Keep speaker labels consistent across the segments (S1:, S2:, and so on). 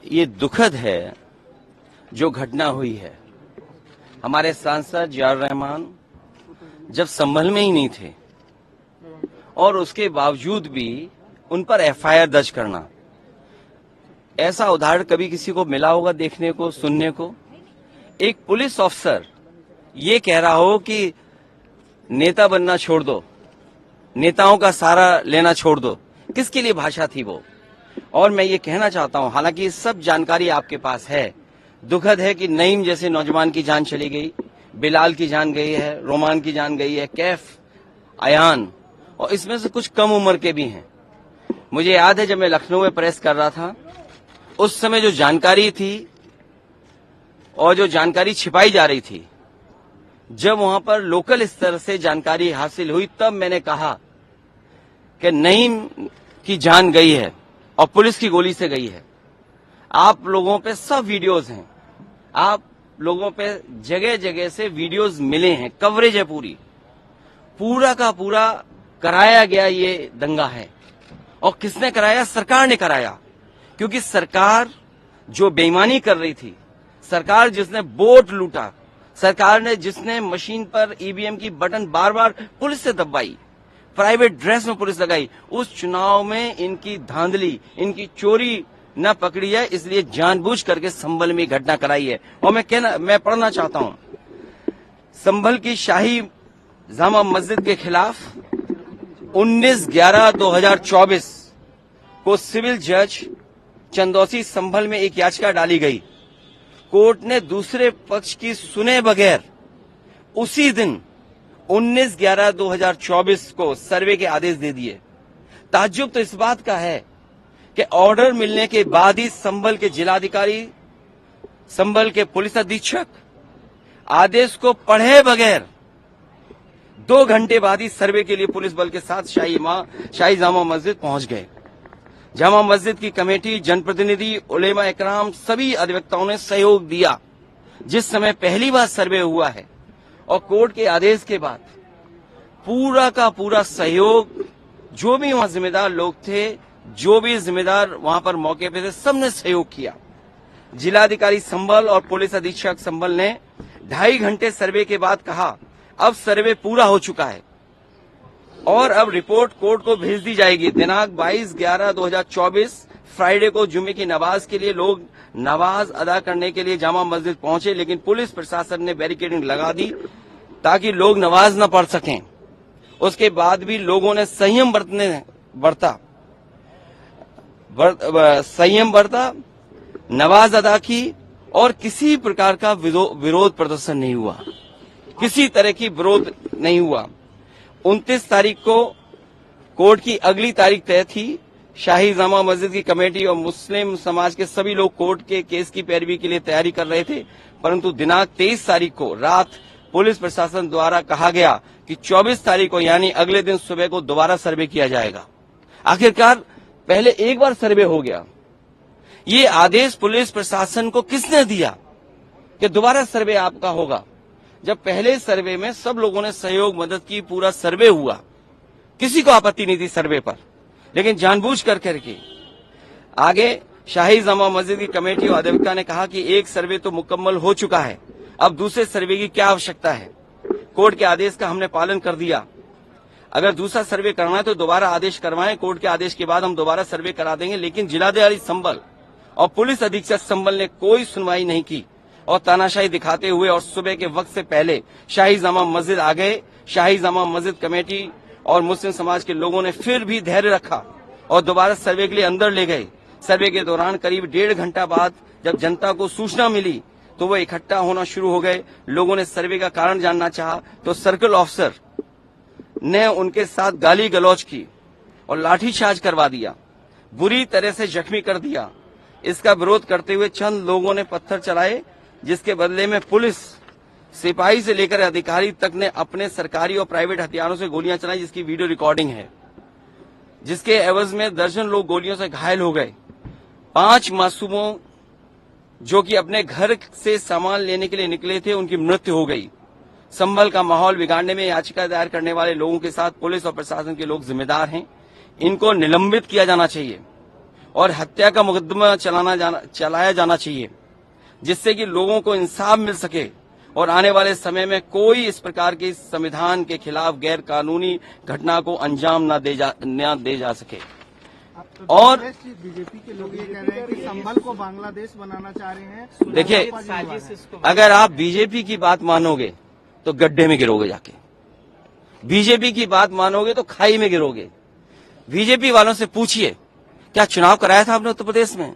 S1: ये दुखद है जो घटना हुई है। हमारे सांसद जियाउर रहमान जब संभल में ही नहीं थे और उसके बावजूद भी उन पर एफआईआर दर्ज करना, ऐसा उदाहरण कभी किसी को मिला होगा देखने को, सुनने को? एक पुलिस ऑफिसर ये कह रहा हो कि नेता बनना छोड़ दो, नेताओं का सहारा लेना छोड़ दो। किसके लिए भाषा थी वो? और मैं ये कहना चाहता हूं, हालांकि सब जानकारी आपके पास है, दुखद है कि नईम जैसे नौजवान की जान चली गई, बिलाल की जान गई है, रोमान की जान गई है, कैफ, अयान, और इसमें से कुछ कम उम्र के भी हैं। मुझे याद है जब मैं लखनऊ में प्रेस कर रहा था, उस समय जो जानकारी थी और जो जानकारी छिपाई जा रही थी, जब वहां पर लोकल स्तर से जानकारी हासिल हुई, तब मैंने कहा कि नईम की जान गई है और पुलिस की गोली से गई है। आप लोगों पे सब वीडियोस हैं, आप लोगों पे जगह जगह से वीडियोस मिले हैं, कवरेज है पूरा का पूरा कराया गया ये दंगा है। और किसने कराया? सरकार ने कराया, क्योंकि सरकार जो बेईमानी कर रही थी, सरकार जिसने वोट लूटा, सरकार ने जिसने मशीन पर ईवीएम की बटन बार बार पुलिस से दबाई, प्राइवेट ड्रेस में पुलिस लगाई, उस चुनाव में इनकी धांधली, इनकी चोरी न पकड़ी है, इसलिए जानबूझ करके संभल में घटना कराई है। और मैं पढ़ना चाहता हूं, संभल की शाही जामा मस्जिद के खिलाफ 19/11/2024 को सिविल जज चंदौसी संभल में एक याचिका डाली गई। कोर्ट ने दूसरे पक्ष की सुने बगैर उसी दिन 19/11/2024 को सर्वे के आदेश दे दिए। ताज्जुब तो इस बात का है कि ऑर्डर मिलने के बाद ही संभल के जिलाधिकारी, संभल के पुलिस अधीक्षक आदेश को पढ़े बगैर 2 घंटे बाद ही सर्वे के लिए पुलिस बल के साथ शाही जामा मस्जिद पहुंच गए। जामा मस्जिद की कमेटी, जनप्रतिनिधि, उलेमा इकराम, सभी अधिवक्ताओं ने सहयोग दिया। जिस समय पहली बार सर्वे हुआ है और कोर्ट के आदेश के बाद पूरा का पूरा सहयोग, जो भी वहां जिम्मेदार लोग थे, जो भी जिम्मेदार वहां पर मौके पे थे, सबने सहयोग किया। जिलाधिकारी संभल और पुलिस अधीक्षक संभल ने 2.5 घंटे सर्वे के बाद कहा, अब सर्वे पूरा हो चुका है और अब रिपोर्ट कोर्ट को भेज दी जाएगी। दिनांक 22/11/2024 फ्राइडे को जुमे की नमाज के लिए लोग नमाज अदा करने के लिए जामा मस्जिद पहुंचे, लेकिन पुलिस प्रशासन ने बैरिकेडिंग लगा दी ताकि लोग नमाज न पढ़ सकें। उसके बाद भी लोगों ने संयम बरता, नमाज अदा की और किसी प्रकार का विरोध प्रदर्शन नहीं हुआ, किसी तरह की विरोध नहीं हुआ। 29 तारीख को कोर्ट की अगली तारीख तय थी। शाही जामा मस्जिद की कमेटी और मुस्लिम समाज के सभी लोग कोर्ट के केस की पैरवी के लिए तैयारी कर रहे थे, परंतु दिनांक 23 तारीख को रात पुलिस प्रशासन द्वारा कहा गया कि 24 तारीख को यानी अगले दिन सुबह को दोबारा सर्वे किया जाएगा। आखिरकार पहले एक बार सर्वे हो गया। ये आदेश पुलिस प्रशासन को किसने दिया कि दोबारा सर्वे आपका होगा, जब पहले सर्वे में सब लोगों ने सहयोग मदद की, पूरा सर्वे हुआ, किसी को आपत्ति नहीं थी सर्वे पर, लेकिन जानबूझ करके आगे शाही जामा मस्जिद की कमेटी और अधिवक्ता ने कहा कि एक सर्वे तो मुकम्मल हो चुका है, अब दूसरे सर्वे की क्या आवश्यकता है। कोर्ट के आदेश का हमने पालन कर दिया, अगर दूसरा सर्वे करना है तो दोबारा आदेश करवाएं, कोर्ट के आदेश के बाद हम दोबारा सर्वे करा देंगे। लेकिन जिलाधिकारी संभल और पुलिस अधीक्षक संभल ने कोई सुनवाई नहीं की और तानाशाही दिखाते हुए और सुबह के वक्त से पहले शाही जामा मस्जिद आ गए। शाही जामा मस्जिद कमेटी और मुस्लिम समाज के लोगों ने फिर भी धैर्य रखा और दोबारा सर्वे के लिए अंदर ले गए। सर्वे के दौरान करीब 1.5 घंटा बाद जब जनता को सूचना मिली तो वो इकट्ठा होना शुरू हो गए। लोगों ने सर्वे का कारण जानना चाहा तो सर्कल ऑफिसर ने उनके साथ गाली गलौज की और लाठीचार्ज करवा दिया, बुरी तरह से जख्मी कर दिया। इसका विरोध करते हुए चंद लोगों ने पत्थर चलाए, जिसके बदले में पुलिस, सिपाही से लेकर अधिकारी तक ने अपने सरकारी और प्राइवेट हथियारों से गोलियां चलाई, जिसकी वीडियो रिकॉर्डिंग है, जिसके एवज में दर्जन लोग गोलियों से घायल हो गए। 5 मासूमों जो कि अपने घर से सामान लेने के लिए निकले थे, उनकी मृत्यु हो गई। संभल का माहौल बिगाड़ने में याचिका दायर करने वाले लोगों के साथ पुलिस और प्रशासन के लोग जिम्मेदार हैं। इनको निलंबित किया जाना चाहिए और हत्या का मुकदमा चलाया जाना चाहिए, जिससे कि लोगों को इंसाफ मिल सके और आने वाले समय में कोई इस प्रकार के संविधान के खिलाफ गैर कानूनी घटना को अंजाम न दे जा सके। और
S2: बीजेपी के लोग ये कह रहे हैं कि संभल को बांग्लादेश बनाना चाह रहे हैं।
S1: देखिए, अगर आप बीजेपी की बात मानोगे तो गड्ढे में गिरोगे, जाके बीजेपी की बात मानोगे तो खाई में गिरोगे। बीजेपी वालों से पूछिए, क्या चुनाव कराया था आपने उत्तर प्रदेश में?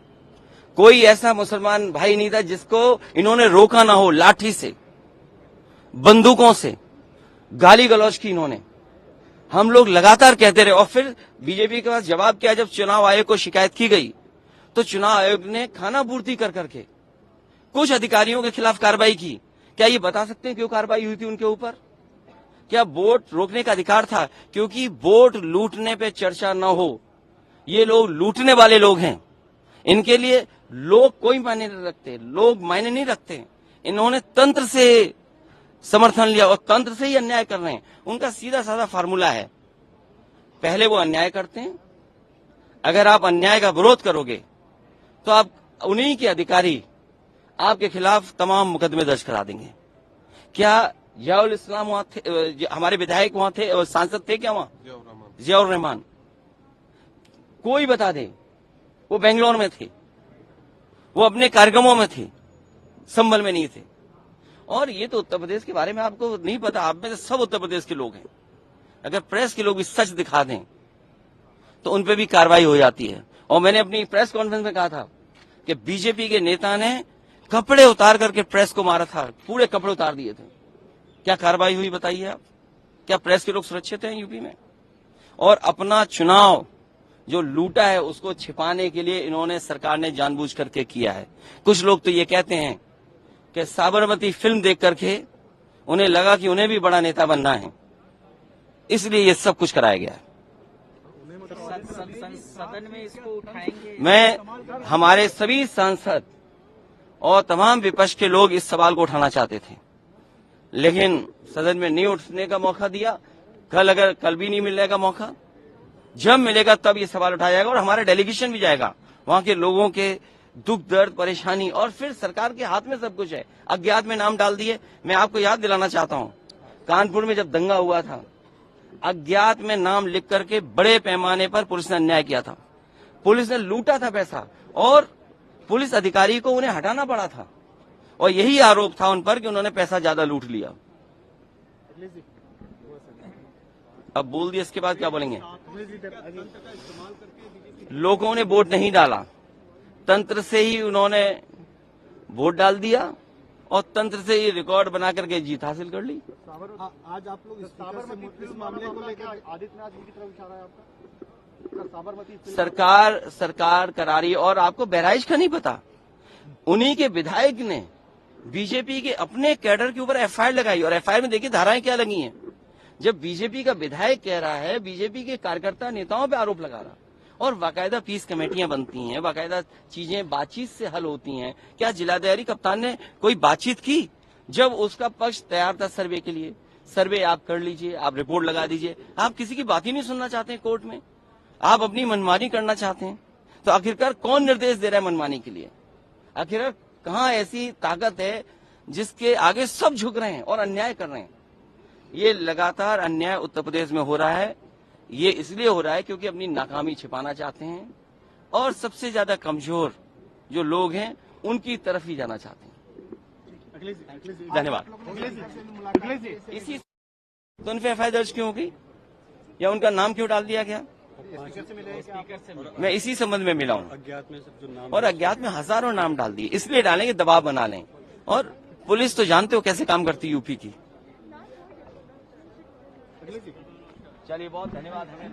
S1: कोई ऐसा मुसलमान भाई नहीं था जिसको इन्होंने रोका ना हो। लाठी से, बंदूकों से गाली गलौज की इन्होंने। हम लोग लगातार कहते रहे और फिर बीजेपी के पास जवाब क्या? जब चुनाव आयोग को शिकायत की गई तो चुनाव आयोग ने खाना पूर्ति कर करके कुछ अधिकारियों के खिलाफ कार्रवाई की। क्या ये बता सकते हैं क्यों कार्रवाई हुई थी उनके ऊपर? क्या वोट रोकने का अधिकार था? क्योंकि वोट लूटने पे चर्चा न हो। ये लोग लूटने वाले लोग हैं, इनके लिए लोग कोई मायने नहीं रखते, लोग मायने नहीं रखते। इन्होंने तंत्र से समर्थन लिया और तंत्र से ही अन्याय कर रहे हैं। उनका सीधा साधा फार्मूला है, पहले वो अन्याय करते हैं, अगर आप अन्याय का विरोध करोगे तो आप उन्हीं के अधिकारी आपके खिलाफ तमाम मुकदमे दर्ज करा देंगे। क्या जियाउल इस्लाम वहां थे? हमारे विधायक वहां थे और सांसद थे क्या वहां? जियाउर रहमान, कोई बता दे। वो बेंगलोर में थे, वो अपने कार्यक्रमों में थे, संभल में नहीं थे। और ये तो उत्तर प्रदेश के बारे में आपको नहीं पता। आप में से सब उत्तर प्रदेश के लोग हैं। अगर प्रेस के लोग भी सच दिखा दें तो उन पे भी कार्रवाई हो जाती है। और मैंने अपनी प्रेस कॉन्फ्रेंस में कहा था कि बीजेपी के नेता ने कपड़े उतार करके प्रेस को मारा था, पूरे कपड़े उतार दिए थे। क्या कार्रवाई हुई बताइए आप? क्या प्रेस के लोग सुरक्षित हैं यूपी में? और अपना चुनाव जो लूटा है उसको छिपाने के लिए इन्होंने, सरकार ने जानबूझ करके किया है। कुछ लोग तो ये कहते हैं कि साबरमती फिल्म देख करके उन्हें लगा कि उन्हें भी बड़ा नेता बनना है, इसलिए ये सब कुछ कराया गया है।
S3: सदन में इसको उठाएंगे।
S1: मैं, हमारे सभी सांसद और तमाम विपक्ष के लोग इस सवाल को उठाना चाहते थे, लेकिन सदन में नहीं उठने का मौका दिया। कल भी नहीं मिलेगा मौका, जब मिलेगा तब ये सवाल उठाया जाएगा और हमारा डेलीगेशन भी जाएगा। वहां के लोगों के दुख दर्द परेशानी, और फिर सरकार के हाथ में सब कुछ है। अज्ञात में नाम डाल दिए। मैं आपको याद दिलाना चाहता हूं, कानपुर में जब दंगा हुआ था, अज्ञात में नाम लिख करके बड़े पैमाने पर पुलिस ने अन्याय किया था। पुलिस ने लूटा था पैसा और पुलिस अधिकारी को उन्हें हटाना पड़ा था, और यही आरोप था उन पर कि उन्होंने पैसा ज्यादा लूट लिया। अब बोल दिया, इसके बाद क्या बोलेंगे? लोगों ने वोट नहीं डाला, तंत्र से ही उन्होंने वोट डाल दिया और तंत्र से ही रिकॉर्ड बना करके जीत हासिल कर ली।
S2: आज आप लोग इस मामले को लेकर आदित्यनाथ जी की तरफ इशारा है आपका? साबरमती
S1: सरकार करा रही है। और आपको बहराइच का नहीं पता, उन्हीं के विधायक ने बीजेपी के अपने कैडर के ऊपर एफआईआर लगाई, और एफआईआर में देखिए धाराएं क्या लगी हैं। जब बीजेपी का विधायक कह रहा है, बीजेपी के कार्यकर्ता नेताओं पे आरोप लगा रहा, और बाकायदा पीस कमेटियां बनती हैं, बाकायदा चीजें बातचीत से हल होती हैं। क्या जिलाधिकारी कप्तान ने कोई बातचीत की? जब उसका पक्ष तैयार था सर्वे के लिए, सर्वे आप कर लीजिए, आप रिपोर्ट लगा दीजिए। आप किसी की बात ही नहीं सुनना चाहते हैं कोर्ट में, आप अपनी मनमानी करना चाहते हैं। तो आखिरकार कौन निर्देश दे रहा है मनमानी के लिए? आखिरकार कहाँ ऐसी ताकत है जिसके आगे सब झुक रहे हैं और अन्याय कर रहे हैं? ये लगातार अन्याय उत्तर प्रदेश में हो रहा है। ये इसलिए हो रहा है क्योंकि अपनी नाकामी छिपाना चाहते हैं और सबसे ज्यादा कमजोर जो लोग हैं उनकी तरफ ही जाना चाहते हैं। धन्यवाद। इसी तो उन पे एफआईआर दर्ज क्यों हो गई या उनका नाम क्यों डाल दिया गया? मैं इसी संबंध में मिला हूँ। और अज्ञात में हजारों नाम डाल दिए, इसलिए डालेंगे दबाव बना लें। और पुलिस तो जानते हो कैसे काम करती यूपी की। चलिए, बहुत धन्यवाद। हमें